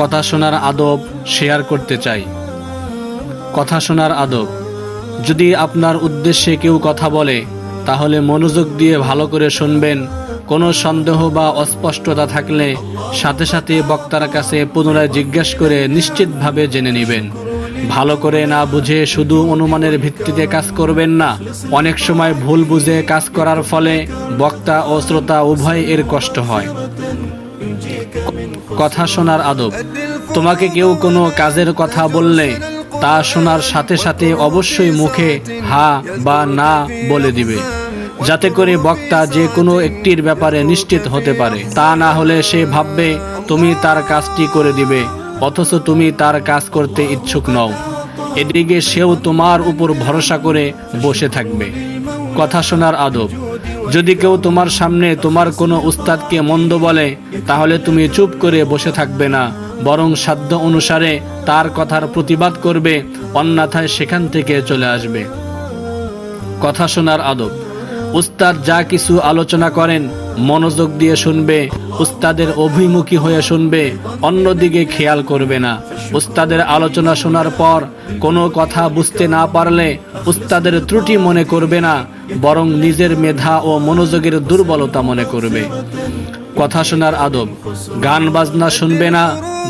কথা শোনার আদব শেয়ার করতে চাই। কথা শোনার আদব। যদি আপনার উদ্দেশ্যে কেউ কথা বলে তাহলে মনোযোগ দিয়ে ভালো করে শুনবেন। কোনো সন্দেহ বা অস্পষ্টতা থাকলে সাথে সাথে বক্তার কাছে পুনরায় জিজ্ঞাসা করে নিশ্চিতভাবে জেনে নেবেন। ভালো করে না বুঝে শুধু অনুমানের ভিত্তিতে কাজ করবেন না। অনেক সময় ভুল বুঝে কাজ করার ফলে বক্তা ও শ্রোতা উভয় এর কষ্ট হয়। কথা শোনার আদব। তোমাকে কেউ কোনো কাজের কথা বললে তা শোনার সাথে সাথে অবশ্যই মুখে হা বা না বলে দিবে, যাতে করে বক্তা যে কোনো একটির ব্যাপারে নিশ্চিত হতে পারে। তা না হলে সে ভাববে তুমি তার কাজটি করে দিবে, অথচ তুমি তার কাজ করতে ইচ্ছুক নও। এদিকে সেও তোমার উপর ভরসা করে বসে থাকবে। কথা শোনার আদব। যদি কেউ তোমার সামনে তোমার কোনো উস্তাদকে মন্দ বলে তাহলে তুমি চুপ করে বসে থাকবে না, বরং সাধ্য অনুসারে তার কথার প্রতিবাদ করবে, অন্যথায় সেখান থেকে চলে আসবে। কথা শোনার আদব। উস্তাদ যা কিছু আলোচনা করেন মনোযোগ দিয়ে শুনবে, উস্তাদের অভিমুখী হয়ে শুনবে, অন্যদিকে খেয়াল করবে না। উস্তাদের আলোচনা শোনার পর কোনো কথা বুঝতে না পারলে উস্তাদের ত্রুটি মনে করবে না, বরং নিজের মেধা ও মনোযোগের দুর্বলতা মনে করবে। কথা শোনার আদব। গান বাজনা শুনবে না।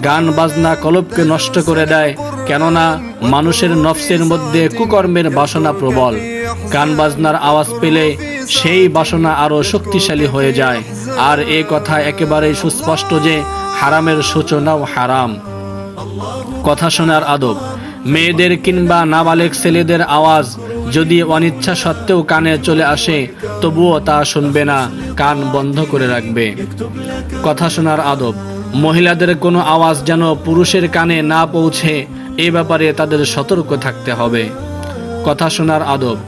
গান বাজনা কলবকে নষ্ট করে দেয়, কেননা মানুষের নফসের মধ্যে কুকর্মের বাসনা প্রবল। গান বাজনার আওয়াজ পেলে সেই বাসনা আরো শক্তিশালী হয়ে যায়। আর এ কথা একেবারেই সুস্পষ্ট যে হারামের সূচনাও হারাম। কথা শোনার আদব। মেয়েদের কিংবা নাবালেগ ছেলেদের আওয়াজ যদি অনিচ্ছা সত্ত্বেও কানে চলে আসে তবুও তা শুনবে না, কান বন্ধ করে রাখবে। কথা শোনার আদব। মহিলাদের কোনো আওয়াজ যেন পুরুষের কানে না পৌঁছে এ ব্যাপারে তাদের সতর্ক থাকতে হবে। কথা শোনার আদব।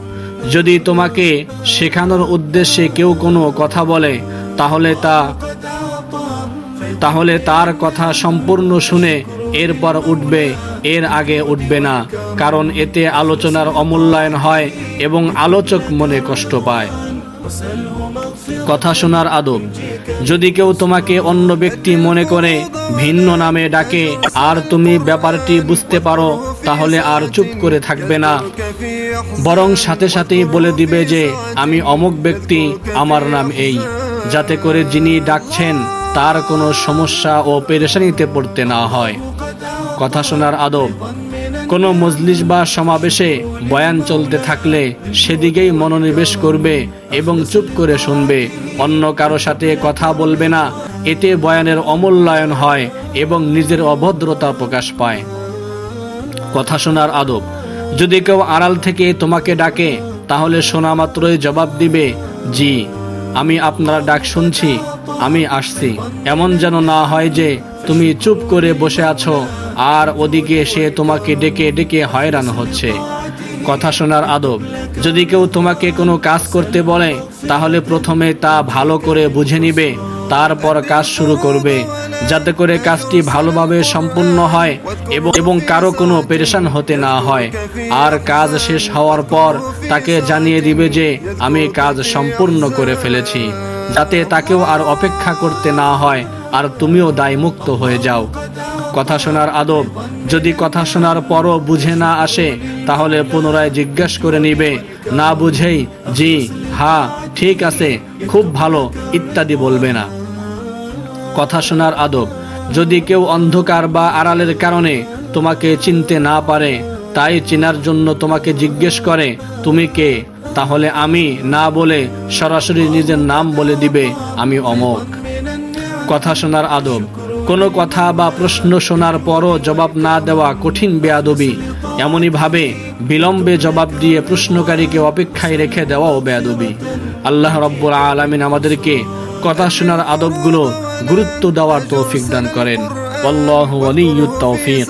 যদি তোমাকে শেখানোর উদ্দেশ্যে কেউ কোনো কথা বলে তাহলে তার কথা সম্পূর্ণ শুনে এরপর উঠবে, এর আগে উঠবে না, কারণ এতে আলোচনার অমূল্যায়ন হয় এবং আলোচক মনে কষ্ট পায়। কথা শোনার আদব। যদি কেউ তোমাকে অন্য ব্যক্তি মনে করে ভিন্ন নামে ডাকে আর তুমি ব্যাপারটি বুঝতে পারো তাহলে আর চুপ করে থাকবে না, বরং সাথে সাথেই বলে দিবে যে আমি অমুক ব্যক্তি, আমার নাম এই, যাতে করে যিনি ডাকছেন তার কোনো সমস্যা ও পেরেশানিতে পড়তে না হয়। কথা শোনার আদব। কোনো মজলিস বা সমাবেশে বয়ান চলতে থাকলে সেদিকেই মনোনিবেশ করবে এবং চুপ করে শুনবে, অন্য কারো সাথে কথা বলবে না। এতে বয়ানের অমূল্যায়ন হয় এবং নিজের অভদ্রতা প্রকাশ পায়। কথা শোনার আদব। যদি কেউ আড়াল থেকে তোমাকে ডাকে তাহলে শোনা মাত্রই জবাব দিবে, জি, আমি আপনার ডাক শুনছি, আমি আসছি। এমন যেন না হয় যে তুমি চুপ করে বসে আছো আর ওদিকে সে তোমাকে ডেকে ডেকে হয়রান হচ্ছে। কথা শোনার আদব। যদি কেউ তোমাকে কোনো কাজ করতে বলে তাহলে প্রথমে তা ভালো করে বুঝে নিবে, তারপর কাজ শুরু করবে, যাতে করে কাজটি ভালোভাবে সম্পূর্ণ হয় এবং কারো কোনো পেরেশান হতে না হয়। আর কাজ শেষ হওয়ার পর তাকে জানিয়ে দিবে যে আমি কাজ সম্পূর্ণ করে ফেলেছি, যাতে তাকেও আর অপেক্ষা করতে না হয় আর তুমিও দায়মুক্ত হয়ে যাও। কথা শোনার আদব। যদি কথা শোনার পরও বুঝে না আসে তাহলে পুনরায় জিজ্ঞাসা করে নিবে, না বুঝেই জি, হ্যাঁ, ঠিক আছে, খুব ভালো ইত্যাদি বলবে না। কথা শোনার আদব। যদি কেউ অন্ধকার বা আড়ালের কারণে তোমাকে চিনতে না পারে, তাই চেনার জন্য তোমাকে জিজ্ঞেস করে তুমি কে, তাহলে আমি না বলে সরাসরি নিজের নাম বলে দিবে, আমি অমুক। কথা শোনার আদব। কোনো কথা বা প্রশ্ন শোনার পরও জবাব না দেওয়া কঠিন বেয়াদবি। এমনই ভাবে বিলম্বে জবাব দিয়ে প্রশ্নকারীকে অপেক্ষায় রেখে দেওয়াও বেয়াদবি। আল্লাহ রাব্বুল আলামিন আমাদেরকে কথা শোনার আদবগুলো গুরুত্ব দেওয়ার তৌফিক দান করেন। আল্লাহু ওয়ালিয়্যুত তাওফীক।